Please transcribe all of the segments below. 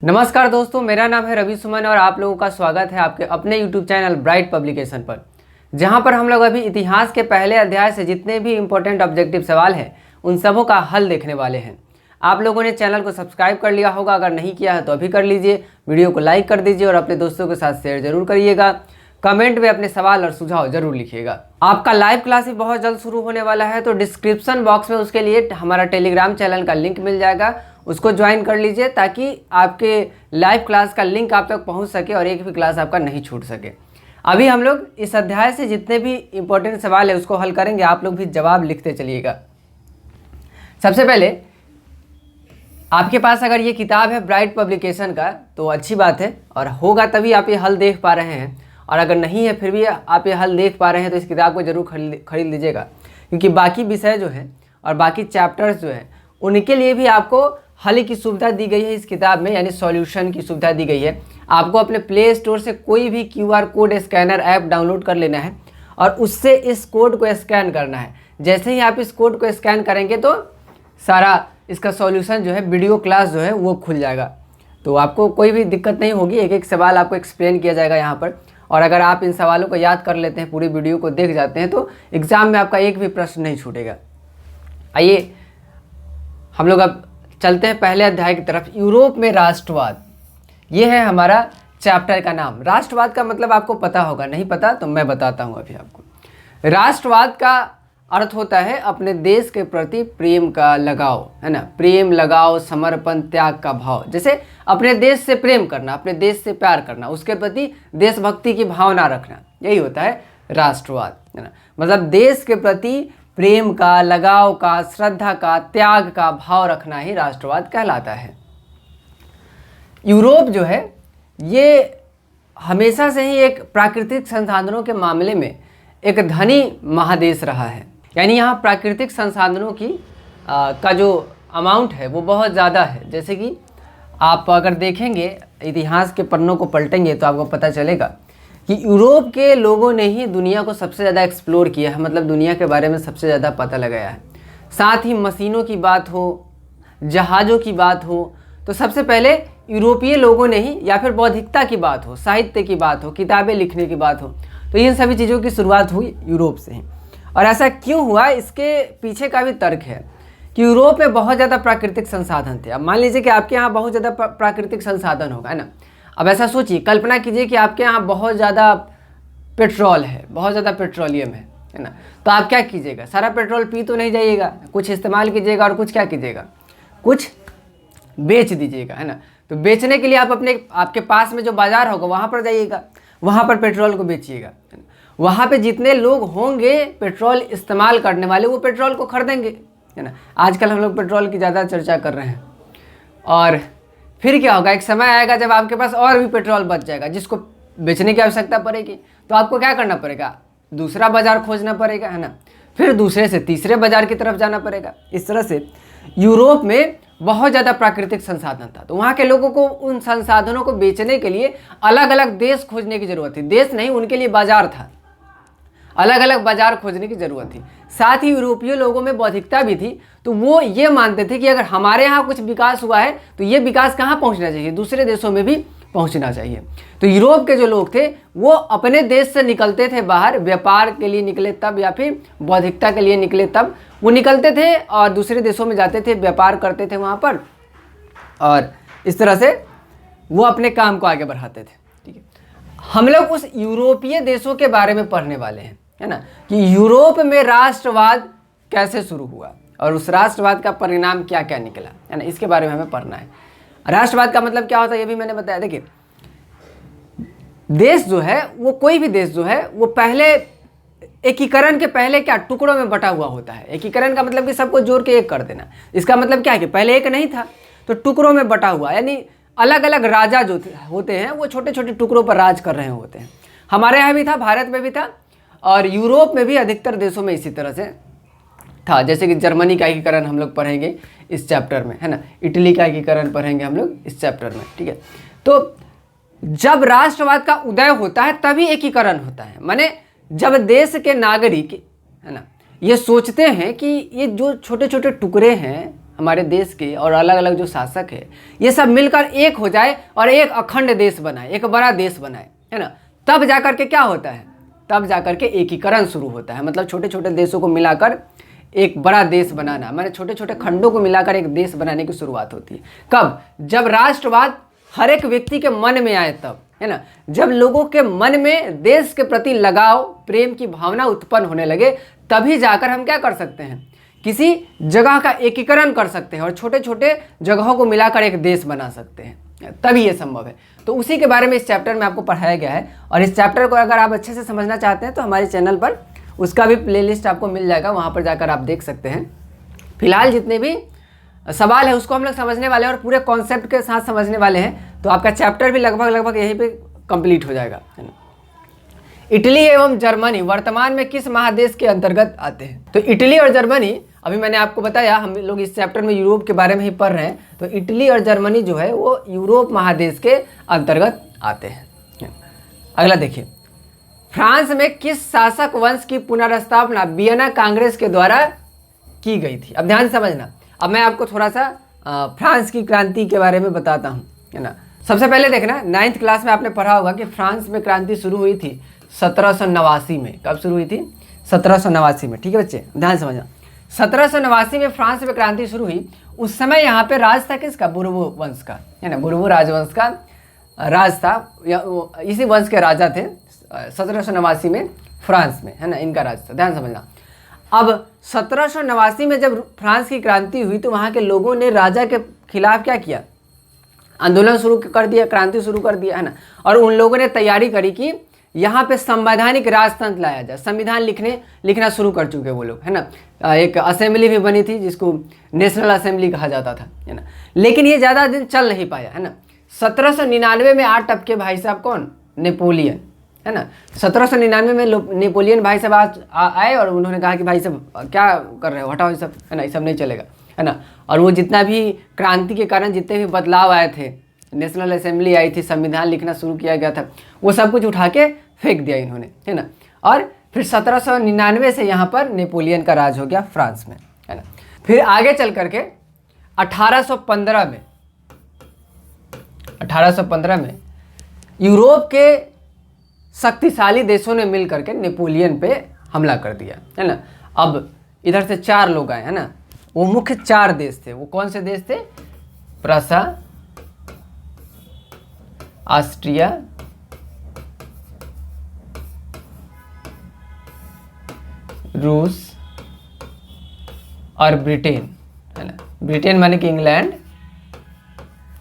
नमस्कार दोस्तों, मेरा नाम है रवि सुमन और आप लोगों का स्वागत है आपके अपने YouTube चैनल ब्राइट पब्लिकेशन पर, जहां पर हम लोग अभी इतिहास के पहले अध्याय से जितने भी इंपॉर्टेंट ऑब्जेक्टिव सवाल हैं उन सबों का हल देखने वाले हैं। आप लोगों ने चैनल को सब्सक्राइब कर लिया होगा, अगर नहीं किया है तो अभी कर लीजिए। वीडियो को लाइक कर दीजिए और अपने दोस्तों के साथ शेयर जरूर करिएगा। कमेंट में अपने सवाल और सुझाव जरूर लिखिएगा। आपका लाइव क्लास भी बहुत जल्द शुरू होने वाला है, तो डिस्क्रिप्शन बॉक्स में उसके लिए हमारा टेलीग्राम चैनल का लिंक मिल जाएगा, उसको ज्वाइन कर लीजिए ताकि आपके लाइव क्लास का लिंक आप तक पहुंच सके और एक भी क्लास आपका नहीं छूट सके। अभी हम लोग इस अध्याय से जितने भी इंपॉर्टेंट सवाल है उसको हल करेंगे, आप लोग भी जवाब लिखते चलिएगा। सबसे पहले आपके पास अगर ये किताब है ब्राइट पब्लिकेशन का तो अच्छी बात है, और होगा तभी आप ये हल देख पा रहे हैं, और अगर नहीं है फिर भी आप ये हल देख पा रहे हैं तो इस किताब को जरूर खरीद लीजिएगा, क्योंकि बाकी विषय जो है और बाकी चैप्टर्स जो है उनके लिए भी आपको हल की सुविधा दी गई है इस किताब में, यानी सॉल्यूशन की सुविधा दी गई है। आपको अपने प्ले स्टोर से कोई भी QR code scanner app download कर लेना है और उससे इस कोड को स्कैन करना है। जैसे ही आप इस कोड को स्कैन करेंगे तो सारा इसका सॉल्यूशन जो है, वीडियो क्लास जो है वो खुल जाएगा, तो आपको कोई भी दिक्कत नहीं होगी। एक एक सवाल आपको एक्सप्लेन किया जाएगा यहाँ पर, और अगर आप इन सवालों को याद कर लेते हैं, पूरी वीडियो को देख जाते हैं, तो एग्ज़ाम में आपका एक भी प्रश्न नहीं छूटेगा। आइए हम लोग अब चलते हैं पहले अध्याय की तरफ। यूरोप में राष्ट्रवाद, ये है हमारा चैप्टर का नाम। राष्ट्रवाद का मतलब आपको पता होगा, नहीं पता तो मैं बताता हूँ अभी आपको। राष्ट्रवाद का अर्थ होता है अपने देश के प्रति प्रेम का लगाव, है ना। प्रेम, लगाव, समर्पण, त्याग का भाव। जैसे अपने देश से प्रेम करना, अपने देश से प्यार करना, उसके प्रति देशभक्ति की भावना रखना, यही होता है राष्ट्रवाद, है ना। मतलब देश के प्रति प्रेम का, लगाव का, श्रद्धा का, त्याग का भाव रखना ही राष्ट्रवाद कहलाता है। यूरोप जो है ये हमेशा से ही एक प्राकृतिक संसाधनों के मामले में एक धनी महादेश रहा है, यानी यहाँ प्राकृतिक संसाधनों की का जो अमाउंट है वो बहुत ज़्यादा है। जैसे कि आप अगर देखेंगे, इतिहास के पन्नों को पलटेंगे तो आपको पता चलेगा कि यूरोप के लोगों ने ही दुनिया को सबसे ज़्यादा एक्सप्लोर किया है, मतलब दुनिया के बारे में सबसे ज़्यादा पता लगाया है। साथ ही मशीनों की बात हो, जहाज़ों की बात हो, तो सबसे पहले यूरोपीय लोगों ने ही, या फिर बौद्धिकता की बात हो, साहित्य की बात हो, किताबें लिखने की बात हो, तो इन सभी चीज़ों की शुरुआत हुई यूरोप से ही। और ऐसा क्यों हुआ, इसके पीछे का भी तर्क है कि यूरोप में बहुत ज़्यादा प्राकृतिक संसाधन थे। अब मान लीजिए कि आपके यहाँ बहुत ज़्यादा प्राकृतिक संसाधन होगा, है ना। अब ऐसा सोचिए, कल्पना कीजिए कि आपके यहाँ बहुत ज़्यादा पेट्रोल है, बहुत ज़्यादा पेट्रोलियम है ना। तो आप क्या कीजिएगा, सारा पेट्रोल पी तो नहीं जाइएगा, कुछ इस्तेमाल कीजिएगा और कुछ क्या कीजिएगा, कुछ बेच दीजिएगा, है ना। तो बेचने के लिए आप आपके पास में जो बाज़ार होगा वहाँ पर जाइएगा, वहाँ पर पेट्रोल को बेचिएगा। वहाँ पे जितने लोग होंगे पेट्रोल इस्तेमाल करने वाले, वो पेट्रोल को खरीदेंगे, है ना। आजकल हम लोग पेट्रोल की ज़्यादा चर्चा कर रहे हैं, और फिर क्या होगा, एक समय आएगा जब आपके पास और भी पेट्रोल बच जाएगा जिसको बेचने की आवश्यकता पड़ेगी, तो आपको क्या करना पड़ेगा, दूसरा बाज़ार खोजना पड़ेगा, है ना। फिर दूसरे से तीसरे बाज़ार की तरफ जाना पड़ेगा। इस तरह से यूरोप में बहुत ज़्यादा प्राकृतिक संसाधन था, तो वहाँ के लोगों को उन संसाधनों को बेचने के लिए अलग अलग देश खोजने की ज़रूरत थी। देश नहीं, उनके लिए बाज़ार था, अलग अलग बाजार खोजने की ज़रूरत थी। साथ ही यूरोपीय लोगों में बौद्धिकता भी थी, तो वो ये मानते थे कि अगर हमारे यहाँ कुछ विकास हुआ है तो ये विकास कहाँ पहुँचना चाहिए, दूसरे देशों में भी पहुँचना चाहिए। तो यूरोप के जो लोग थे वो अपने देश से निकलते थे बाहर, व्यापार के लिए निकले तब, या फिर बौद्धिकता के लिए निकले तब वो निकलते थे और दूसरे देशों में जाते थे, व्यापार करते थे वहाँ पर, और इस तरह से वो अपने काम को आगे बढ़ाते थे। ठीक है, हम लोग उस यूरोपीय देशों के बारे में पढ़ने वाले हैं, है ना, कि यूरोप में राष्ट्रवाद कैसे शुरू हुआ और उस राष्ट्रवाद का परिणाम क्या क्या निकला, है ना, इसके बारे में हमें पढ़ना है। राष्ट्रवाद का मतलब क्या होता है ये भी मैंने बताया। देखिए, देश जो है वो, कोई भी देश जो है वो पहले एकीकरण के पहले क्या टुकड़ों में बटा हुआ होता है। एकीकरण का मतलब कि सबको जोड़ के एक कर देना। इसका मतलब क्या है कि पहले एक नहीं था तो टुकड़ों में बटा हुआ, यानी अलग अलग राजा जो होते हैं वो छोटे छोटे टुकड़ों पर राज कर रहे होते हैं। हमारे यहाँ भी था, भारत में भी था, और यूरोप में भी अधिकतर देशों में इसी तरह से था। जैसे कि जर्मनी का एकीकरण हम लोग पढ़ेंगे इस चैप्टर में, है ना, इटली का एकीकरण पढ़ेंगे हम लोग इस चैप्टर में। ठीक है, तो जब राष्ट्रवाद का उदय होता है तभी एकीकरण होता है। माने जब देश के नागरिक, है ना, ये सोचते हैं कि ये जो छोटे छोटे टुकड़े हैं हमारे देश के और अलग अलग जो शासक है ये सब मिलकर एक हो जाए और एक अखंड देश बनाए, एक बड़ा देश बनाए, है ना, तब जाकर के क्या होता है, तब जाकर के एकीकरण शुरू होता है। मतलब छोटे छोटे देशों को मिलाकर एक बड़ा देश बनाना, मैंने छोटे छोटे खंडों को मिलाकर एक देश बनाने की शुरुआत होती है। कब? जब राष्ट्रवाद हर एक व्यक्ति के मन में आए तब, है ना, जब लोगों के मन में देश के प्रति लगाव, प्रेम की भावना उत्पन्न होने लगे, तभी जाकर हम क्या कर सकते हैं, किसी जगह का एकीकरण कर सकते हैं और छोटे छोटे जगहों को मिलाकर एक देश बना सकते हैं, तभी ये संभव है। तो उसी के बारे में इस चैप्टर में आपको पढ़ाया गया है। और इस चैप्टर को अगर आप अच्छे से समझना चाहते हैं तो हमारे चैनल पर उसका भी प्लेलिस्ट आपको मिल जाएगा, वहाँ पर जाकर आप देख सकते हैं। फिलहाल जितने भी सवाल है उसको हम लोग समझने वाले हैं और पूरे कॉन्सेप्ट के साथ समझने वाले हैं, तो आपका चैप्टर भी लगभग यहीं पे कंप्लीट हो जाएगा, है ना। इटली एवं जर्मनी वर्तमान में किस महादेश के अंतर्गत आते हैं? तो इटली और जर्मनी, अभी मैंने आपको बताया हम लोग इस चैप्टर में यूरोप के बारे में ही पढ़ रहे हैं, तो इटली और जर्मनी जो है वो यूरोप महादेश के अंतर्गत आते हैं। अगला देखिए, फ्रांस में किस शासक वंश की पुनर्स्थापना वियना कांग्रेस के द्वारा की गई थी? अब ध्यान समझना, अब मैं आपको थोड़ा सा फ्रांस की क्रांति के बारे में बताता हूँ, है ना। सबसे पहले देखना, 9th क्लास में आपने पढ़ा होगा कि फ्रांस में क्रांति शुरू हुई थी 1789 में। कब शुरू हुई थी? 1789 में, ठीक है बच्चे, ध्यान समझना। 1789 में फ्रांस में क्रांति शुरू हुई। उस समय यहाँ पे राज था किसका? बुर्बो वंश का, है ना, बुर्बो राजवंश का राज था, इसी वंश के राजा थे 1789 में फ्रांस में, है ना, इनका राज था, ध्यान समझना। अब 1789 में जब फ्रांस की क्रांति हुई तो वहाँ के लोगों ने राजा के खिलाफ क्या किया? आंदोलन शुरू कर दिया, क्रांति शुरू कर दिया, है ना। और उन लोगों ने तैयारी करी कि यहाँ पे संवैधानिक राजतंत्र लाया जाए, संविधान लिखना शुरू कर चुके वो लोग, है ना। एक असेंबली भी बनी थी जिसको नेशनल असेंबली कहा जाता था, है ना। लेकिन ये ज़्यादा दिन चल नहीं पाया, है ना। 1799 में आ टपके भाई साहब कौन? नेपोलियन, है ना। 1799 में नेपोलियन भाई साहब आए और उन्होंने कहा कि भाई साहब क्या कर रहे हो, हटाओ ये सब, है ना, ये सब नहीं चलेगा, है ना। और वो जितना भी क्रांति के कारण जितने भी बदलाव आए थे, नेशनल असेंबली आई थी, संविधान लिखना शुरू किया गया था, वो सब कुछ उठा के फेंक दिया इन्होंने, है ना। और फिर 1799 से यहाँ पर नेपोलियन का राज हो गया फ्रांस में, है ना। फिर आगे चल करके 1815 में यूरोप के शक्तिशाली देशों ने मिल करके नेपोलियन पे हमला कर दिया, है ना। अब इधर से 4 लोग आए, है ना। वो मुख्य 4 देश थे। वो कौन से देश थे? प्रसा, ऑस्ट्रिया, रूस और ब्रिटेन, है ना। ब्रिटेन माने कि इंग्लैंड,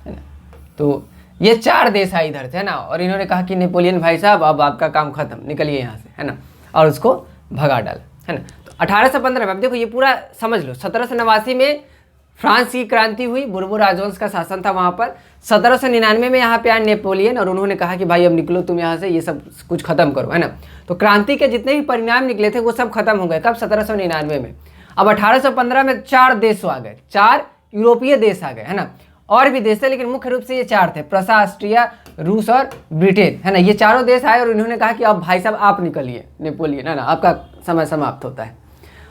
है ना। तो ये 4 देश आए इधर से, है ना। और इन्होंने कहा कि नेपोलियन भाई साहब अब आपका काम खत्म, निकलिए यहाँ से, है ना, और उसको भगा डाला, है ना। तो 1815 में, अब देखो ये पूरा समझ लो, 1789 में फ्रांस की क्रांति हुई, बुर्बो राजवंश का शासन था वहाँ पर। 1799 में यहाँ पे आए नेपोलियन और उन्होंने कहा कि भाई अब निकलो तुम यहाँ से, ये सब कुछ खत्म करो, है ना। तो क्रांति के जितने भी परिणाम निकले थे वो सब खत्म हो गए। कब? 1799 में। अब 1815 में 4 देश आ गए, 4 यूरोपीय देश आ गए, है ना। और भी देश थे लेकिन मुख्य रूप से ये 4 थे, प्रसा, ऑस्ट्रिया, रूस और ब्रिटेन, है ना। ये चारों देश आए और इन्होंने कहा कि अब भाई साहब आप निकलिए, नेपोलियन, है ना, आपका समय समाप्त होता है।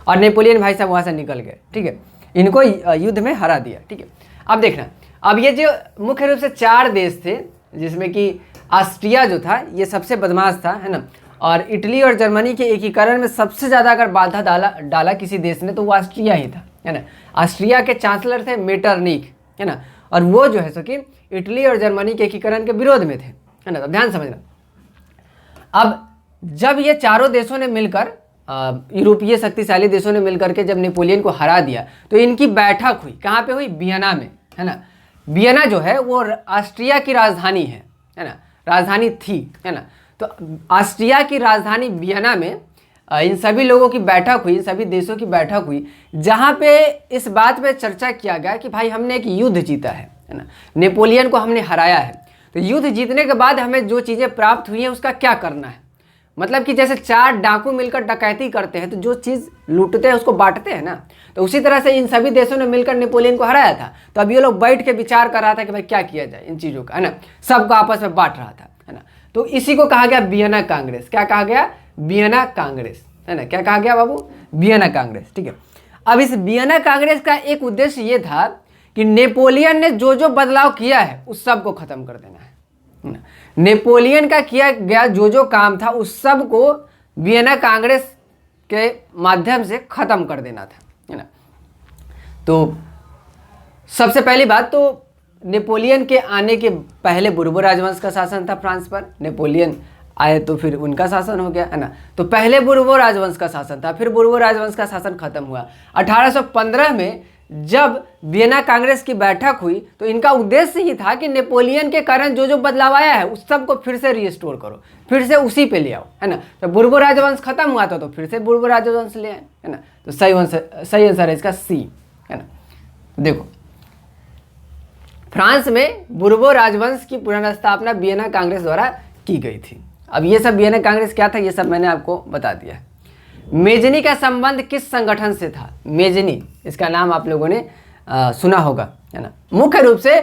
और नेपोलियन भाई साहब वहाँ से निकल गए, ठीक है, इनको युद्ध में हरा दिया, ठीक है। अब देखना, अब ये जो मुख्य रूप से 4 देश थे, जिसमें कि ऑस्ट्रिया जो था ये सबसे बदमाश था, है ना। और इटली और जर्मनी के एकीकरण में सबसे ज़्यादा अगर बाधा डाला किसी देश ने तो वो ऑस्ट्रिया ही था, है ना। ऑस्ट्रिया के चांसलर थे मेटरनिख, है ना। और वो जो है सो कि इटली और जर्मनी के एकीकरण के विरोध में थे, है ना। तो ध्यान समझना, अब जब ये चारों देशों ने मिलकर, यूरोपीय शक्तिशाली देशों ने मिलकर के जब नेपोलियन को हरा दिया तो इनकी बैठक हुई, कहाँ पे हुई? वियना में, है ना। वियना जो है वो ऑस्ट्रिया की राजधानी है ना, राजधानी थी, है ना। तो ऑस्ट्रिया की राजधानी वियना में इन सभी लोगों की बैठक हुई, इन सभी देशों की बैठक हुई, जहाँ पे इस बात पे चर्चा किया गया कि भाई हमने एक युद्ध जीता है ना, नेपोलियन को हमने हराया है। तो युद्ध जीतने के बाद हमें जो चीज़ें प्राप्त हुई हैं उसका क्या करना है। मतलब कि जैसे 4 डाकू मिलकर डकैती करते हैं तो जो चीज़ लूटते हैं उसको बांटते हैं ना, तो उसी तरह से इन सभी देशों ने मिलकर नेपोलियन को हराया था। तो अब ये लोग बैठ के विचार कर रहा था कि भाई क्या किया जाए इन चीज़ों का, है ना, सबको आपस में बांट रहा था, है ना। तो इसी को कहा गया वियना कांग्रेस। क्या कहा गया? वियना कांग्रेस, है ना। क्या कहा गया बाबू? वियना कांग्रेस, ठीक है। अब इस वियना कांग्रेस का एक उद्देश्य ये था कि नेपोलियन ने जो जो बदलाव किया है उस सब को खत्म कर देना है। नेपोलियन का किया गया जो जो काम था उस सब को वियना कांग्रेस के माध्यम से खत्म कर देना था, है ना। तो सबसे पहली बात तो नेपोलियन के आने के पहले बुर्बो राजवंश का शासन था फ्रांस पर। नेपोलियन आए तो फिर उनका शासन हो गया, है ना। तो पहले बुर्बो राजवंश का शासन था, फिर बुर्बो राजवंश का शासन खत्म हुआ। 1815 में जब वियना कांग्रेस की बैठक हुई तो इनका उद्देश्य ही था कि नेपोलियन के कारण जो जो बदलाव आया है उस सब को फिर से रिस्टोर करो, फिर से उसी पे ले आओ, है ना। तो बुर्बो राजवंश खत्म हुआ था तो फिर से बुर्बो राजवंश ले आए, है ना। तो सही आंसर है इसका सी, है ना। देखो फ्रांस में बुर्बो राजवंश की पुनर्स्थापना वियना कांग्रेस द्वारा की गई थी। अब ये सब वियना कांग्रेस क्या था ये सब मैंने आपको बता दिया है। मेजनी का संबंध किस संगठन से था? मेजनी, इसका नाम आप लोगों ने सुना होगा, है ना। मुख्य रूप से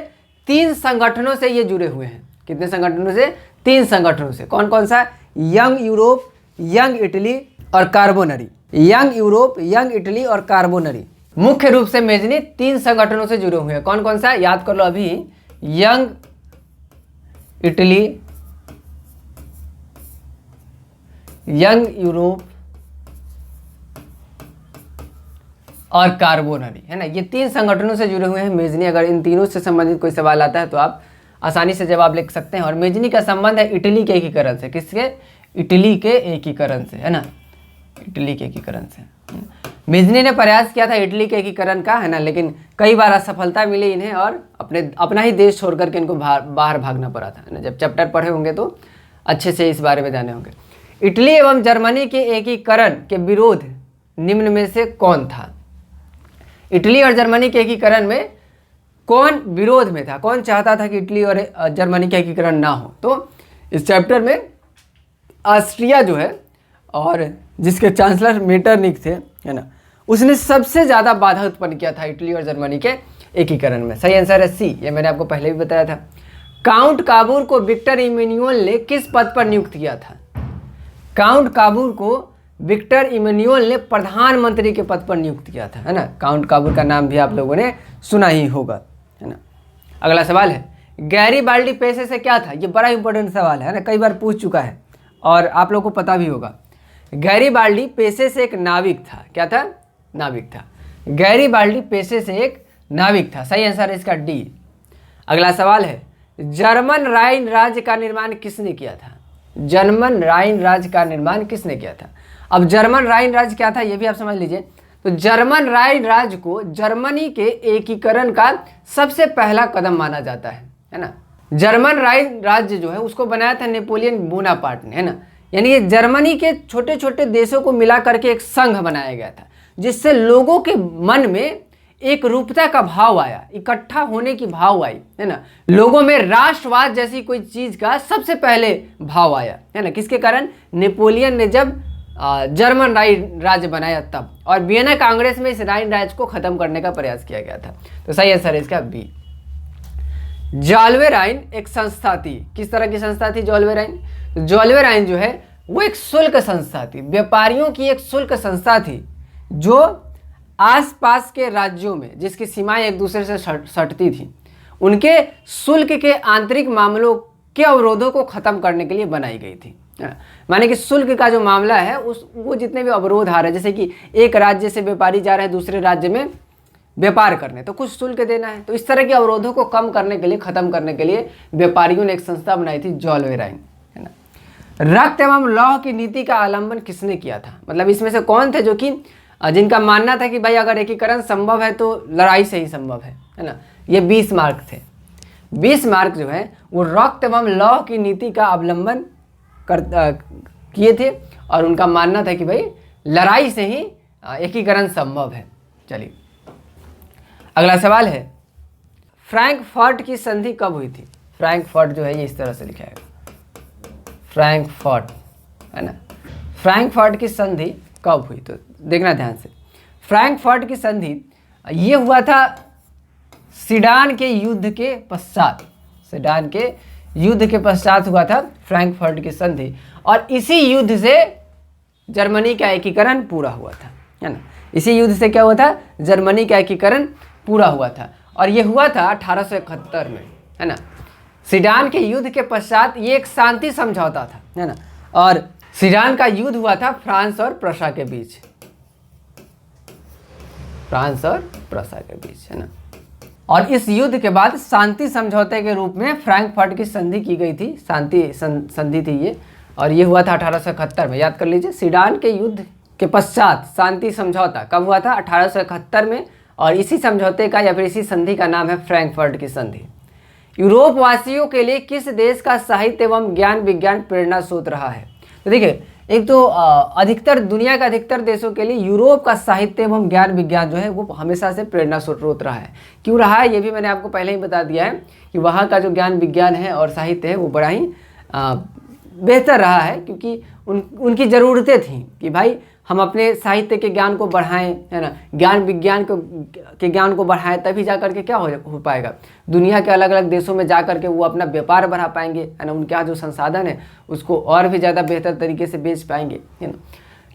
3 संगठनों से ये जुड़े हुए हैं। कितने संगठनों से? 3 संगठनों से। कौन कौन सा? यंग यूरोप, यंग इटली और Carbonari. Young Europe, young Italy और कार्बोनरी। मुख्य रूप से मेजनी 3 संगठनों से जुड़े हुए हैं। कौन कौन सा? याद कर लो अभी। यंग इटली, यंग यूरोप और कार्बोनरी, है ना। ये 3 संगठनों से जुड़े हुए हैं मेजनी। अगर इन तीनों से संबंधित कोई सवाल आता है तो आप आसानी से जवाब लिख सकते हैं। और मेजनी का संबंध है इटली के एकीकरण से। किसके? इटली के एकीकरण से, है ना। इटली के एकीकरण से मेजनी ने प्रयास किया था इटली के एकीकरण का, है ना, लेकिन कई बार असफलता मिली इन्हें और अपना ही देश छोड़ करके इनको बाहर भागना पड़ा था, है ना। जब चैप्टर पढ़े होंगे तो अच्छे से इस बारे में जाने होंगे। इटली एवं जर्मनी के एकीकरण के विरोध निम्न में से कौन था? इटली और जर्मनी के एकीकरण में कौन विरोध में था? कौन चाहता था कि इटली और जर्मनी का एकीकरण ना हो? तो इस चैप्टर में ऑस्ट्रिया जो है और जिसके चांसलर मेटरनिख थे, है ना, उसने सबसे ज़्यादा बाधा उत्पन्न किया था इटली और जर्मनी के एकीकरण में। सही आंसर है सी, ये मैंने आपको पहले भी बताया था। काउंट काबूर को विक्टर इमैनुअल ने किस पद पर नियुक्त किया था? काउंट काबूर को विक्टर इमैनुअल ने प्रधानमंत्री के पद पर नियुक्त किया था, है ना। काउंट काबूर का नाम भी आप लोगों ने सुना ही होगा, है ना। अगला सवाल है गैरीबाल्डी पेशे से क्या था? ये बड़ा इंपॉर्टेंट सवाल है ना, कई बार पूछ चुका है और आप लोगों को पता भी होगा। गैरीबाल्डी पेशे से एक नाविक था। क्या था? नाविक था। गैरीबाल्डी पेशे से एक नाविक था। सही आंसर है इसका डी। अगला सवाल है जर्मन राइन राज्य का निर्माण किसने किया था? जर्मन राइन राज्य का निर्माण किसने किया था? अब जर्मन राइन राज्य क्या था ये भी आप समझ लीजिए। तो जर्मन राइन राज्य को जर्मनी के एकीकरण का सबसे पहला कदम माना जाता है ना। जर्मन राइन राज्य जो है उसको बनाया था नेपोलियन बोनापार्ट ने, है ना। यानी ये जर्मनी के छोटे छोटे देशों को मिला करके एक संघ बनाया गया था, जिससे लोगों के मन में एक रूपता का भाव आया, इकट्ठा होने की भाव आई, है ना। लोगों में राष्ट्रवाद जैसी कोई चीज का सबसे पहले भाव आया, है ना। किसके कारण? नेपोलियन ने जब जर्मन राइन राज्य बनाया तब, और वियना कांग्रेस में इस राइन राज्य को खत्म करने का प्रयास किया गया था। तो सही आंसर है इसका बी। जॉल्वे राइन एक संस्था थी। किस तरह की संस्था थी जॉल्वे राइन? जॉल्वे राइन जो है वो एक शुल्क संस्था थी, व्यापारियों की एक शुल्क संस्था थी जो आसपास के राज्यों में जिसकी सीमाएं एक दूसरे से सटती थी उनके शुल्क के आंतरिक मामलों के अवरोधों को खत्म करने के लिए बनाई गई थी। माने कि शुल्क का जो मामला है वो जितने भी अवरोध आ रहे हैं, जैसे कि एक राज्य से व्यापारी जा रहे हैं दूसरे राज्य में व्यापार करने तो कुछ शुल्क देना है, तो इस तरह के अवरोधों को कम करने के लिए, खत्म करने के लिए व्यापारियों ने एक संस्था बनाई थी जॉल्वे राइन, है ना। रक्त एवं लौह की नीति का अवलंबन किसने किया था? मतलब इसमें से कौन थे जो कि जिनका मानना था कि भाई अगर एकीकरण संभव है तो लड़ाई से ही संभव है ना। ये 20 मार्क थे। 20 मार्क जो है वो रक्त एवं लौह की नीति का अवलंबन किए थे और उनका मानना था कि भाई लड़ाई से ही एकीकरण संभव है। चलिए अगला सवाल है फ्रैंकफर्ट की संधि कब हुई थी? फ्रैंकफर्ट जो है ये इस तरह से लिखा है, फ्रैंकफर्ट, है ना। फ्रैंकफर्ट की संधि कब हुई? तो देखना ध्यान से। फ्रैंकफर्ट की संधि ये हुआ था सीडान के युद्ध के पश्चात। सीडान के युद्ध के पश्चात हुआ था फ्रैंकफर्ट की संधि, और इसी युद्ध से जर्मनी का एकीकरण पूरा हुआ था, है ना। इसी युद्ध से क्या हुआ था, जर्मनी का एकीकरण पूरा हुआ था और ये हुआ था 1871 में, है ना। सीडान के युद्ध के पश्चात ये एक शांति समझौता था, है ना। और सीडान का युद्ध हुआ था फ्रांस और प्रशा के बीच, फ्रांस और प्रशा के बीच, है ना। और इस युद्ध के बाद शांति समझौते के रूप में फ्रैंकफर्ट की संधि की गई थी, शांति संधि थी ये, और ये हुआ था 1871 में। याद कर लीजिए, सीडान के युद्ध के पश्चात शांति समझौता कब हुआ था, 1871 में, और इसी समझौते का या फिर इसी संधि का नाम है फ्रैंकफर्ट की संधि। यूरोप वासियों के लिए किस देश का साहित्य एवं ज्ञान विज्ञान प्रेरणा स्रोत रहा है? तो देखिए, एक तो अधिकतर दुनिया के अधिकतर देशों के लिए यूरोप का साहित्य एवं ज्ञान विज्ञान जो है वो हमेशा से प्रेरणा स्रोत रहा है। क्यों रहा है ये भी मैंने आपको पहले ही बता दिया है कि वहाँ का जो ज्ञान विज्ञान है और साहित्य है वो बड़ा ही बेहतर रहा है, क्योंकि उनकी ज़रूरतें थी कि भाई हम अपने साहित्य के ज्ञान को बढ़ाएं, है ना, ज्ञान विज्ञान के ज्ञान को बढ़ाएं, तभी जा करके क्या हो पाएगा, दुनिया के अलग अलग देशों में जा करके वो अपना व्यापार बढ़ा पाएंगे, है ना, उनके यहाँ जो संसाधन है उसको और भी ज़्यादा बेहतर तरीके से बेच पाएंगे, है ना।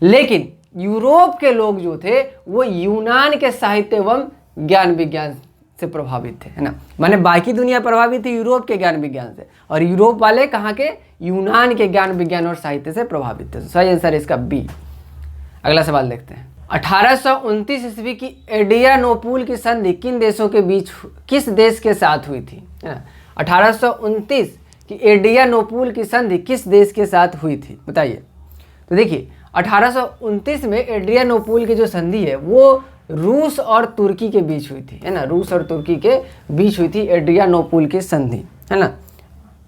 लेकिन यूरोप के लोग जो थे वो यूनान के साहित्य एवं ज्ञान विज्ञान से प्रभावित थे, है ना। माने बाकी दुनिया प्रभावित थी यूरोप के ज्ञान विज्ञान से, और यूरोप वाले कहाँ के, यूनान के ज्ञान विज्ञान और साहित्य से प्रभावित थे। सही आंसर इसका बी। अगला सवाल देखते हैं। 1829 ईस्वी की एड्रियानोपुल की संधि किन देशों के बीच, किस देश के साथ हुई थी, है ना। 1829 की एड्रियानोपुल की संधि किस देश के साथ हुई थी, बताइए। तो देखिए, 1829 में एड्रियानोपुल की जो संधि है वो रूस और तुर्की के बीच हुई थी, है ना, रूस और तुर्की के बीच हुई थी एड्रियानोपुल की संधि, है ना।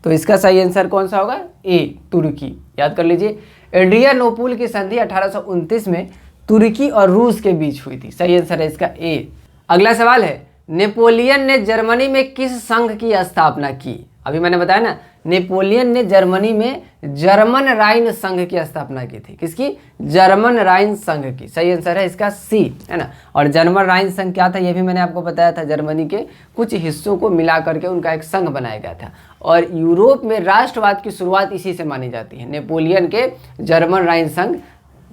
तो इसका सही आंसर कौन सा होगा, ए, तुर्की। याद कर लीजिए, एड्रियानोपुल की संधि 1829 में तुर्की और रूस के बीच हुई थी। सही आंसर है इसका ए। अगला सवाल है, नेपोलियन ने जर्मनी में किस संघ की स्थापना की? अभी मैंने बताया ना, नेपोलियन ने जर्मनी में जर्मन राइन संघ की स्थापना की थी। किसकी? जर्मन राइन संघ की। सही आंसर है इसका सी, है ना। और जर्मन राइन संघ क्या था ये भी मैंने आपको बताया था, जर्मनी के कुछ हिस्सों को मिला करके उनका एक संघ बनाया गया था। और यूरोप में राष्ट्रवाद की शुरुआत इसी से मानी जाती है, नेपोलियन के जर्मन राइन संघ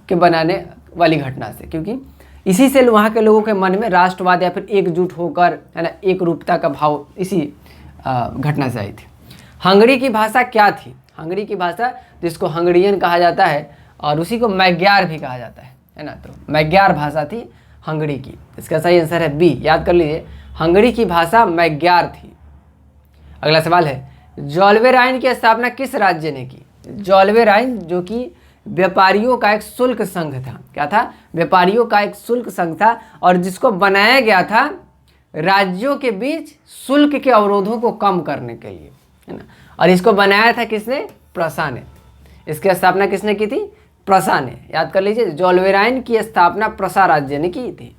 के बनाने वाली घटना से, क्योंकि इसी से वहाँ के लोगों के मन में राष्ट्रवाद या फिर एकजुट होकर, है ना, एक रूपता का भाव इसी घटना से आई थी। हंगरी की भाषा क्या थी? हंगरी की भाषा जिसको हंगरियन कहा जाता है और उसी को मैग्यार भी कहा जाता है ना। तो मैग्यार भाषा थी हंगरी की। इसका सही आंसर है बी। याद कर लीजिए, हंगरी की भाषा मैग्यार थी। अगला सवाल है, जॉल्वेराइन की स्थापना किस राज्य ने की? जॉल्वेराइन जो कि व्यापारियों का एक शुल्क संघ था। क्या था? व्यापारियों का एक शुल्क संघ था, और जिसको बनाया गया था राज्यों के बीच शुल्क के अवरोधों को कम करने के लिए, है ना। और इसको बनाया था किसने? प्रशा ने। इसकी स्थापना किसने की थी? प्रशा ने। याद कर लीजिए, जॉल्वेराइन की स्थापना प्रशा राज्य ने की थी।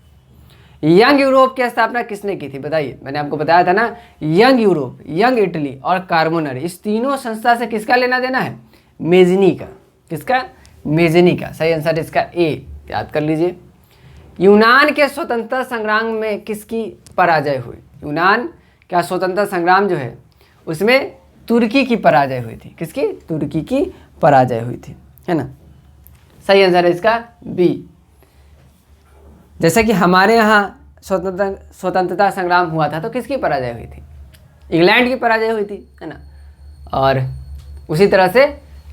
यंग यूरोप की स्थापना किसने की थी? बताइए। मैंने आपको बताया था ना, यंग यूरोप, यंग इटली और कार्बोनरी, इस तीनों संस्था से किसका लेना देना है? मेजनी का। किसका? मेजनी का। सही आंसर इसका ए। याद कर लीजिए। यूनान के स्वतंत्रता संग्राम में किसकी पराजय हुई? यूनान का स्वतंत्रता संग्राम जो है उसमें तुर्की की पराजय हुई थी। किसकी? तुर्की की पराजय हुई थी, है ना। सही आंसर है इसका बी। जैसे कि हमारे यहाँ स्वतंत्रता संग्राम हुआ था तो किसकी पराजय हुई थी? इंग्लैंड की पराजय हुई थी, है ना। और उसी तरह से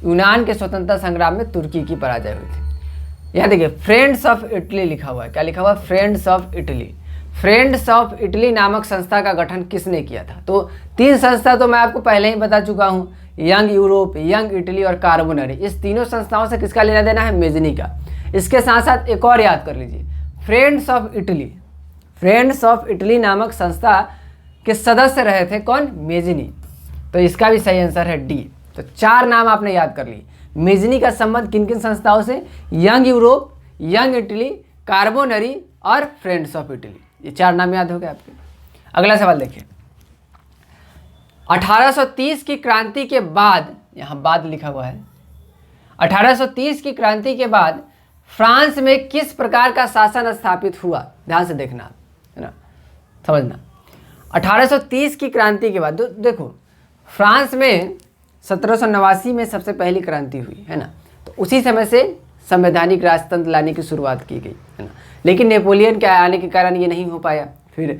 यूनान के स्वतंत्रता संग्राम में तुर्की की पराजय हुई थी। यहाँ देखिए, फ्रेंड्स ऑफ इटली लिखा हुआ है। क्या लिखा हुआ है? Friends of Italy. Friends of Italy नामक संस्था का गठन किसने किया था? तो तीन संस्था तो मैं आपको पहले ही बता चुका हूँ, यंग यूरोप, यंग इटली और कार्बोनरी। इस तीनों संस्थाओं से किसका लेना देना है? मेजनी का। इसके साथ साथ एक और याद कर लीजिए, friends of Italy. Friends of Italy नामक संस्था के सदस्य रहे थे कौन? मेजनी। तो इसका भी सही आंसर है डी। तो चार नाम आपने याद कर लिए। मेजनी का संबंध किन किन संस्थाओं से? Young Europe, young Italy, Carbonari और फ्रेंड्स ऑफ इटली। ये चार नाम याद हो गए आपके। अगला सवाल देखिए, 1830 की क्रांति के बाद, यहाँ बाद लिखा हुआ है, 1830 की क्रांति के बाद फ्रांस में किस प्रकार का शासन स्थापित हुआ? ध्यान से देखना, है ना, समझना। 1830 की क्रांति के बाद देखो, फ्रांस में 1789 में सबसे पहली क्रांति हुई, है ना। तो उसी समय से संवैधानिक राजतंत्र लाने की शुरुआत की गई, है ना। लेकिन नेपोलियन के आने के कारण ये नहीं हो पाया। फिर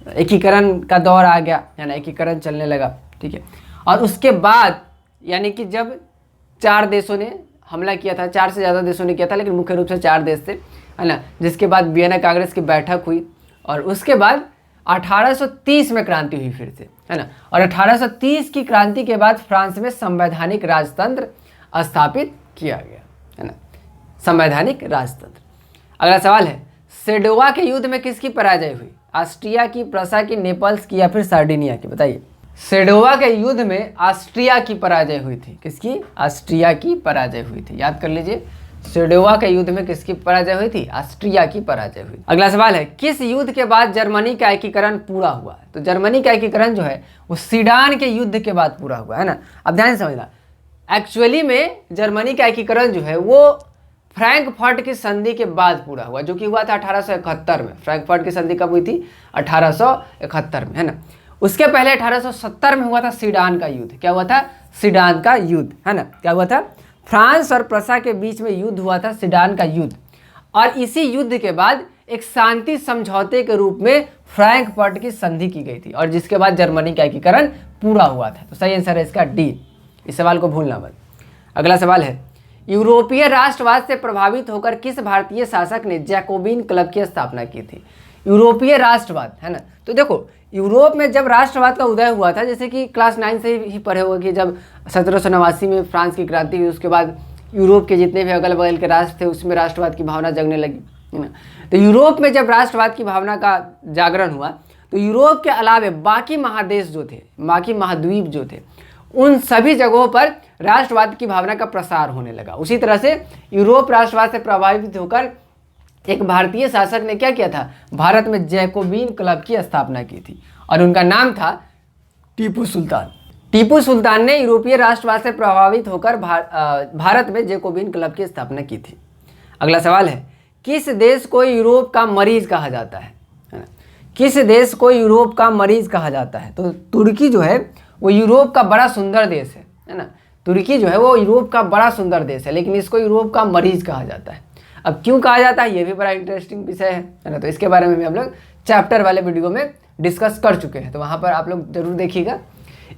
एकीकरण का दौर आ गया, है ना, एकीकरण चलने लगा, ठीक है। और उसके बाद यानी कि जब 4 देशों ने हमला किया था, 4 से ज़्यादा देशों ने किया था, लेकिन मुख्य रूप से 4 देश थे, है ना। जिसके बाद वियना कांग्रेस की बैठक हुई और उसके बाद 1830 में क्रांति हुई फिर से, है ना। और 1830 की क्रांति के बाद फ्रांस में संवैधानिक राजतंत्र स्थापित किया गया, है ना, संवैधानिक राजतंत्र। अगला सवाल है, सेडोवा के युद्ध में किसकी पराजय हुई? ऑस्ट्रिया की, प्रसा की, नेपल्स की या फिर सार्डिनिया की? बताइए। सेडोवा के युद्ध में ऑस्ट्रिया की पराजय हुई थी। किसकी? ऑस्ट्रिया की पराजय हुई थी। याद कर लीजिए, सेडोवा के युद्ध में किसकी पराजय हुई थी? ऑस्ट्रिया की पराजय हुई। अगला सवाल है, किस युद्ध के बाद जर्मनी का एकीकरण पूरा हुआ? तो जर्मनी का एकीकरण जो है वो सीडान के युद्ध के बाद पूरा हुआ, है ना। अब ध्यान से समझना, एक्चुअली में जर्मनी का एकीकरण जो है वो फ्रैंकफर्ट की संधि के बाद पूरा हुआ, जो कि हुआ था 1871 में। फ्रैंकफर्ट की संधि कब हुई थी? 1871 में, है ना। उसके पहले 1870 में हुआ था सीडान का युद्ध। क्या हुआ था? सीडान का युद्ध, है ना। क्या हुआ था? फ्रांस और प्रसा के बीच में युद्ध हुआ था, सीडान का युद्ध। और इसी युद्ध के बाद एक शांति समझौते के रूप में फ्रैंकफर्ट की संधि की गई थी और जिसके बाद जर्मनी का एकीकरण पूरा हुआ था। तो सही आंसर है इसका डी। इस सवाल को भूलना मत। अगला सवाल है, यूरोपीय राष्ट्रवाद से प्रभावित होकर किस भारतीय शासक ने जैकोबिन क्लब की स्थापना की थी? यूरोपीय राष्ट्रवाद, है ना। तो देखो, यूरोप में जब राष्ट्रवाद का उदय हुआ था, जैसे कि क्लास 9 से ही पढ़े होगा कि जब 1789 में फ्रांस की क्रांति हुई, उसके बाद यूरोप के जितने भी अगल बगल के राष्ट्र थे उसमें राष्ट्रवाद की भावना जगने लगी, है ना। तो यूरोप में जब राष्ट्रवाद की भावना का जागरण हुआ तो यूरोप के अलावे बाकी महादेश जो थे, बाकी महाद्वीप जो थे, उन सभी जगहों पर राष्ट्रवाद की भावना का प्रसार होने लगा। उसी तरह से यूरोप राष्ट्रवाद से प्रभावित होकर एक भारतीय शासक ने क्या किया था? भारत में जैकोबिन क्लब की स्थापना की थी और उनका नाम था टीपू सुल्तान। टीपू सुल्तान ने यूरोपीय राष्ट्रवाद से प्रभावित होकर भारत में जैकोबिन क्लब की स्थापना की थी। अगला सवाल है, किस देश को यूरोप का मरीज कहा जाता है ना? किस देश को यूरोप का मरीज कहा जाता है? तो तुर्की जो है वो यूरोप का बड़ा सुंदर देश है ना। तुर्की जो है वो यूरोप का बड़ा सुंदर देश है, लेकिन इसको यूरोप का मरीज कहा जाता है। अब क्यों कहा जाता है, ये भी बड़ा इंटरेस्टिंग विषय है ना। तो इसके बारे में भी हम लोग चैप्टर वाले वीडियो में डिस्कस कर चुके हैं, तो वहाँ पर आप लोग जरूर देखिएगा।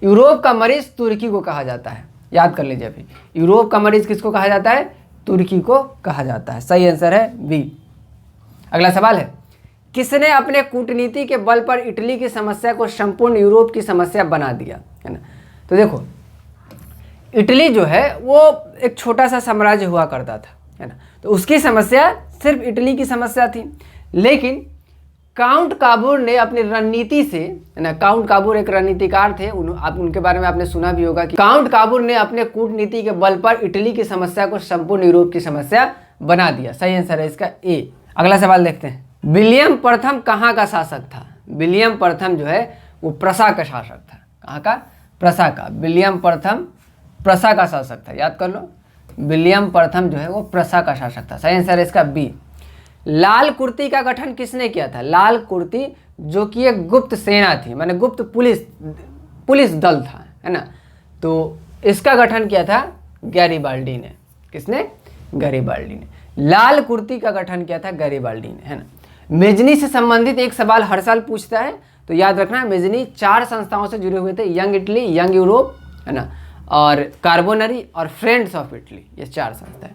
यूरोप का मरीज तुर्की को कहा जाता है। याद कर लीजिए अभी, यूरोप का मरीज किसको कहा जाता है? तुर्की को कहा जाता है। सही आंसर है बी। अगला सवाल है, किसने अपने कूटनीति के बल पर इटली की समस्या को संपूर्ण यूरोप की समस्या बना दिया, है ना। तो देखो, इटली जो है वो एक छोटा सा साम्राज्य हुआ करता था, है ना। तो उसकी समस्या सिर्फ इटली की समस्या थी, लेकिन काउंट काबूर ने अपनी रणनीति से, है ना, काउंट काबूर एक रणनीतिकार थे, आप उनके बारे में आपने सुना भी होगा कि काउंट काबूर ने अपने कूटनीति के बल पर इटली की समस्या को संपूर्ण यूरोप की समस्या बना दिया। सही आंसर है इसका ए। अगला सवाल देखते हैं, विलियम प्रथम कहाँ का शासक था? विलियम प्रथम जो है वो प्रसा का शासक था। कहाँ का? प्रसा का। विलियम प्रथम प्रसा का शासक था। याद कर लो, विलियम प्रथम जो है वो प्रसा का शासक था। सही आंसर है इसका बी। लाल कुर्ती का गठन किसने किया था? लाल कुर्ती जो कि एक गुप्त सेना थी, माने गुप्त पुलिस दल था, है ना। तो इसका गठन किया था गैरिबाल्डी ने। किसने? गैरिबाल्डी ने। लाल कुर्ती का गठन किया था गैरिबाल्डी ने, है ना। मेजनी से संबंधित एक सवाल हर साल पूछता है, तो याद रखना, मेजनी 4 संस्थाओं से जुड़े हुए थे, यंग इटली, यंग यूरोप, है ना, और कार्बोनरी और फ्रेंड्स ऑफ इटली, ये 4 संस्थाएं।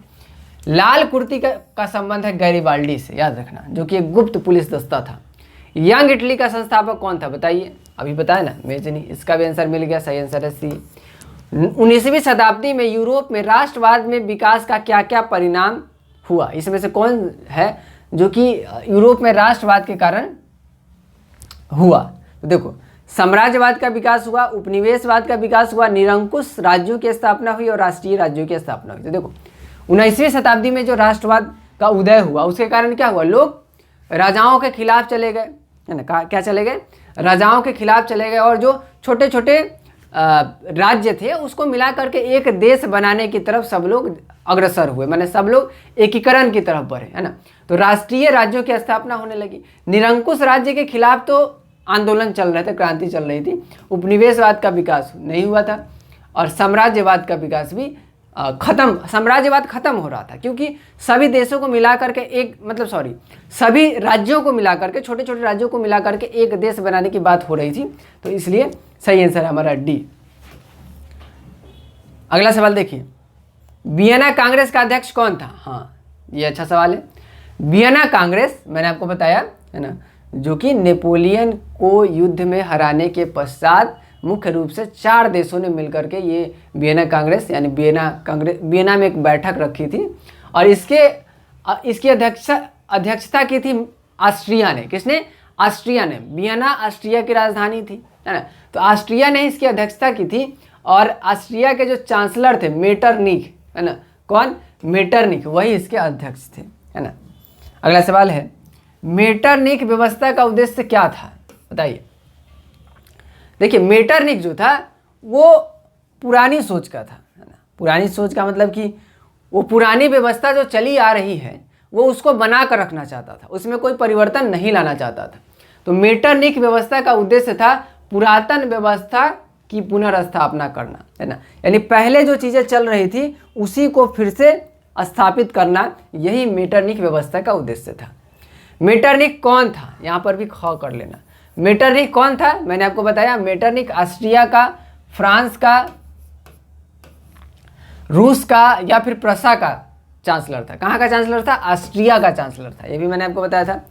लाल कुर्ती का संबंध है गैरिबाल्डी से, याद रखना, जो कि एक गुप्त पुलिस दस्ता था। यंग इटली का संस्थापक कौन था? बताइए, अभी बताया ना, मेजनी। इसका भी आंसर मिल गया। सही आंसर है सी। 19वीं शताब्दी में यूरोप में राष्ट्रवाद में विकास का क्या क्या परिणाम हुआ? इसमें से कौन है जो कि यूरोप में राष्ट्रवाद के कारण हुआ? तो देखो, साम्राज्यवाद का विकास हुआ, उपनिवेशवाद का विकास हुआ, निरंकुश राज्यों की स्थापना हुई और राष्ट्रीय राज्यों की स्थापना हुई। तो देखो, 19वीं शताब्दी में जो राष्ट्रवाद का उदय हुआ उसके कारण क्या हुआ? लोग राजाओं के खिलाफ चले गए, है ना। क्या चले गए? राजाओं के खिलाफ चले गए, और जो छोटे छोटे राज्य थे उसको मिला करके एक देश बनाने की तरफ सब लोग अग्रसर हुए, माने सब लोग एकीकरण की तरफ बढ़े, है ना। तो राष्ट्रीय राज्यों की स्थापना होने लगी। निरंकुश राज्य के खिलाफ तो आंदोलन चल रहे थे, क्रांति चल रही थी। उपनिवेशवाद का विकास नहीं हुआ था और साम्राज्यवाद का विकास भी साम्राज्यवाद खत्म हो रहा था, क्योंकि सभी देशों को मिला करके सभी राज्यों को मिला करके, छोटे छोटे राज्यों को मिला करके एक देश बनाने की बात हो रही थी। तो इसलिए सही आंसर है हमारा डी। अगला सवाल देखिए, वियना कांग्रेस का अध्यक्ष कौन था? हाँ, ये अच्छा सवाल है। वियना कांग्रेस मैंने आपको बताया है ना, जो कि नेपोलियन को युद्ध में हराने के पश्चात मुख्य रूप से 4 देशों ने मिलकर के ये वियना कांग्रेस यानी वियना में एक बैठक रखी थी, और इसकी अध्यक्षता की थी ऑस्ट्रिया ने। किसने? ऑस्ट्रिया ने। वियना ऑस्ट्रिया की राजधानी थी, है ना। तो ऑस्ट्रिया ने इसकी अध्यक्षता की थी, और ऑस्ट्रिया के जो चांसलर थे मेटरनिख, है ना। कौन? मेटरनिख, वही इसके अध्यक्ष थे, है ना। अगला सवाल है, मेटरनिख व्यवस्था का उद्देश्य क्या था? बताइए। देखिए, मेटरनिख जो था वो पुरानी सोच का था, है ना। पुरानी सोच का मतलब कि वो पुरानी व्यवस्था जो चली आ रही है वो उसको बना कर रखना चाहता था, उसमें कोई परिवर्तन नहीं लाना चाहता था। तो मेटरनिख व्यवस्था का उद्देश्य था पुरातन व्यवस्था की पुनर्स्थापना करना, है ना। यानी पहले जो चीज़ें चल रही थी उसी को फिर से स्थापित करना, यही मेटरनिख व्यवस्था का उद्देश्य था। मेटरनिख कौन था? यहाँ पर भी ख कर लेना। मेटरनिख कौन था? मैंने आपको बताया, मेटरनिख ऑस्ट्रिया का, फ्रांस का, रूस का या फिर प्रसा का चांसलर था। कहाँ का चांसलर था? ऑस्ट्रिया का चांसलर था, ये भी मैंने आपको बताया था।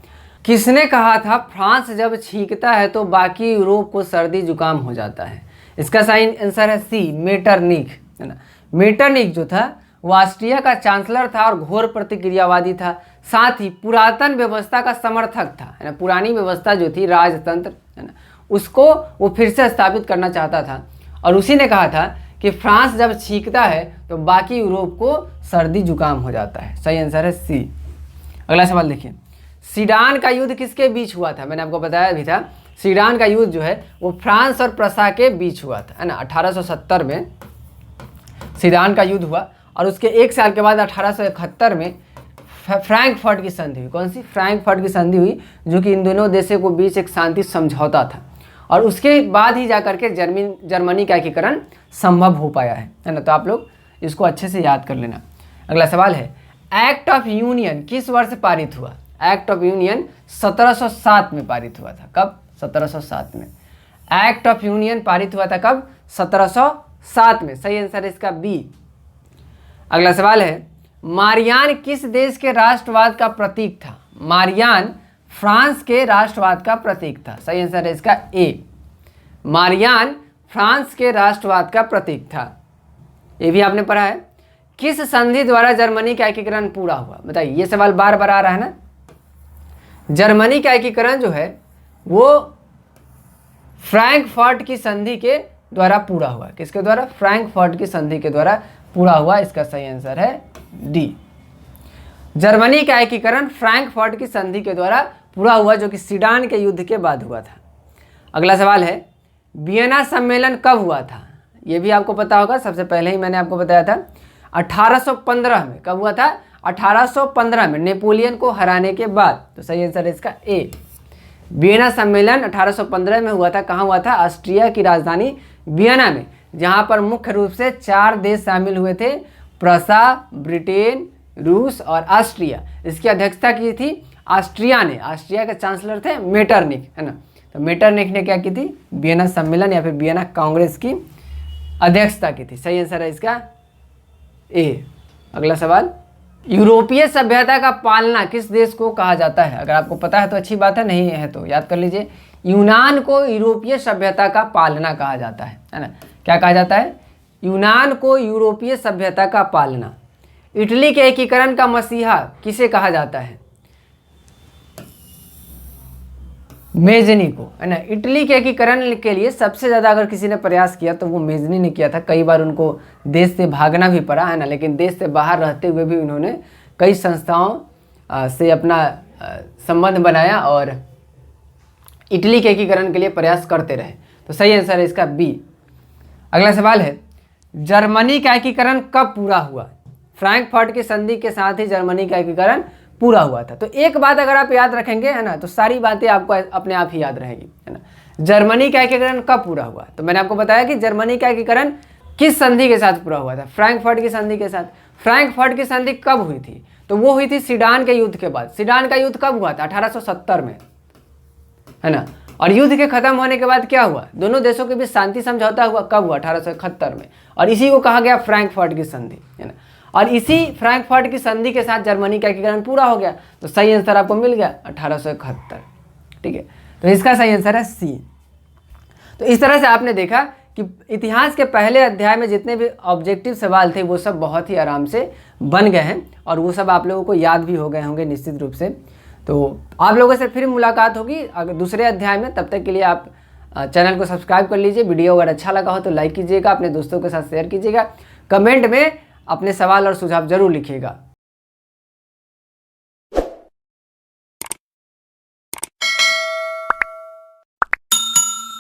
किसने कहा था फ्रांस जब छींकता है तो बाकी यूरोप को सर्दी जुकाम हो जाता है? इसका सही आंसर है सी, मेटरनिख, है ना। मेटरनिख जो था वो ऑस्ट्रिया का चांसलर था और घोर प्रतिक्रियावादी था, साथ ही पुरातन व्यवस्था का समर्थक था, है ना। पुरानी व्यवस्था जो थी राजतंत्र, है ना, उसको वो फिर से स्थापित करना चाहता था, और उसी ने कहा था कि फ्रांस जब छींकता है तो बाकी यूरोप को सर्दी जुकाम हो जाता है। सही आंसर है सी। अगला सवाल देखिए, सीडान का युद्ध किसके बीच हुआ था? मैंने आपको बताया भी था, सीडान का युद्ध जो है वो फ्रांस और प्रसा के बीच हुआ था, है ना। 1870 में सीडान का युद्ध हुआ, और उसके 1 साल के बाद 1871 में फ्रैंकफर्ट की संधि हुई। कौन सी? फ्रैंकफर्ट की संधि हुई, जो कि इन दोनों देशों के बीच एक शांति समझौता था, और उसके बाद ही जाकर के जर्मनी का एकीकरण संभव हो पाया है ना। तो आप लोग इसको अच्छे से याद कर लेना। अगला सवाल है, एक्ट ऑफ यूनियन किस वर्ष पारित हुआ? एक्ट ऑफ यूनियन 1707 में पारित हुआ था। कब? 1707 में। एक्ट ऑफ यूनियन पारित हुआ था कब? 1707 में। सही आंसर है इसका बी। अगला सवाल है, मारियान किस देश के राष्ट्रवाद का प्रतीक था? मारियान फ्रांस के राष्ट्रवाद का प्रतीक था। सही आंसर है इसका ए, मारियान फ्रांस के राष्ट्रवाद का प्रतीक था। ये भी आपने पढ़ा है। किस संधि द्वारा जर्मनी का एकीकरण पूरा हुआ? बताइए, ये सवाल बार बार आ रहा है ना। जर्मनी का एकीकरण जो है वो फ्रैंकफर्ट की संधि के द्वारा पूरा हुआ। किसके द्वारा? फ्रैंकफर्ट की संधि के द्वारा पूरा हुआ। इसका सही आंसर है डी। जर्मनी का एकीकरण फ्रैंकफर्ट की संधि के द्वारा पूरा हुआ, जो कि सीडान के युद्ध के बाद हुआ था। अगला सवाल है, वियना सम्मेलन कब हुआ था? ये भी आपको पता होगा, सबसे पहले ही मैंने आपको बताया था 1815 में। कब हुआ था? 1815 में, नेपोलियन को हराने के बाद। तो सही आंसर है इसका ए, वियना सम्मेलन 1815 में हुआ था। कहाँ हुआ था? ऑस्ट्रिया की राजधानी वियना में, जहाँ पर मुख्य रूप से 4 देश शामिल हुए थे, प्रसा, ब्रिटेन, रूस और ऑस्ट्रिया। इसकी अध्यक्षता की थी ऑस्ट्रिया ने। ऑस्ट्रिया के चांसलर थे मेटरनिख, है ना। तो मेटरनिख ने क्या की थी? वियना सम्मेलन या फिर वियना कांग्रेस की अध्यक्षता की थी। सही आंसर है इसका ए। अगला सवाल, यूरोपीय सभ्यता का पालना किस देश को कहा जाता है? अगर आपको पता है तो अच्छी बात है, नहीं है तो याद कर लीजिए। यूनान को यूरोपीय सभ्यता का पालना कहा जाता है ना। क्या कहा जाता है? यूनान को यूरोपीय सभ्यता का पालना। इटली के एकीकरण का मसीहा किसे कहा जाता है? मेजनी को, है ना। इटली के एकीकरण के लिए सबसे ज़्यादा अगर किसी ने प्रयास किया तो वो मेजनी ने किया था। कई बार उनको देश से भागना भी पड़ा, है ना, लेकिन देश से बाहर रहते हुए भी उन्होंने कई संस्थाओं से अपना संबंध बनाया और इटली के एकीकरण के लिए प्रयास करते रहे। तो सही आंसर है इसका बी। अगला सवाल है, जर्मनी का एकीकरण कब पूरा हुआ? फ्रैंकफर्ट की संधि के साथ ही जर्मनी का एकीकरण पूरा हुआ था। तो एक बात अगर आप याद रखेंगे, है ना, तो सारी बातें आपको अपने आप ही याद रहेगी, है ना। जर्मनी का एकीकरण कब पूरा हुआ? तो मैंने आपको बताया कि जर्मनी का एकीकरण किस संधि के साथ पूरा हुआ था? फ्रैंकफर्ट की संधि के साथ। फ्रैंकफर्ट की संधि कब हुई थी? तो वो हुई थी सीडान के युद्ध के बाद। सीडान का युद्ध कब हुआ था? 1870 में, है ना। और युद्ध के खत्म होने के बाद क्या हुआ? दोनों देशों के बीच शांति समझौता हुआ। कब हुआ? 1871 में। और इसी को कहा गया फ्रैंकफर्ट की संधि, है ना। और इसी फ्रैंकफर्ट की संधि के साथ जर्मनी का एकीकरण पूरा हो गया। तो सही आंसर आपको मिल गया 1871। ठीक है, तो इसका सही आंसर है सी। तो इस तरह से आपने देखा कि इतिहास के पहले अध्याय में जितने भी ऑब्जेक्टिव सवाल थे वो सब बहुत ही आराम से बन गए हैं और वो सब आप लोगों को याद भी हो गए होंगे निश्चित रूप से। तो आप लोगों से फिर मुलाकात होगी अगर दूसरे अध्याय में। तब तक के लिए आप चैनल को सब्सक्राइब कर लीजिए। वीडियो अगर अच्छा लगा हो तो लाइक कीजिएगा, अपने दोस्तों के साथ शेयर कीजिएगा, कमेंट में अपने सवाल और सुझाव जरूर लिखिएगा।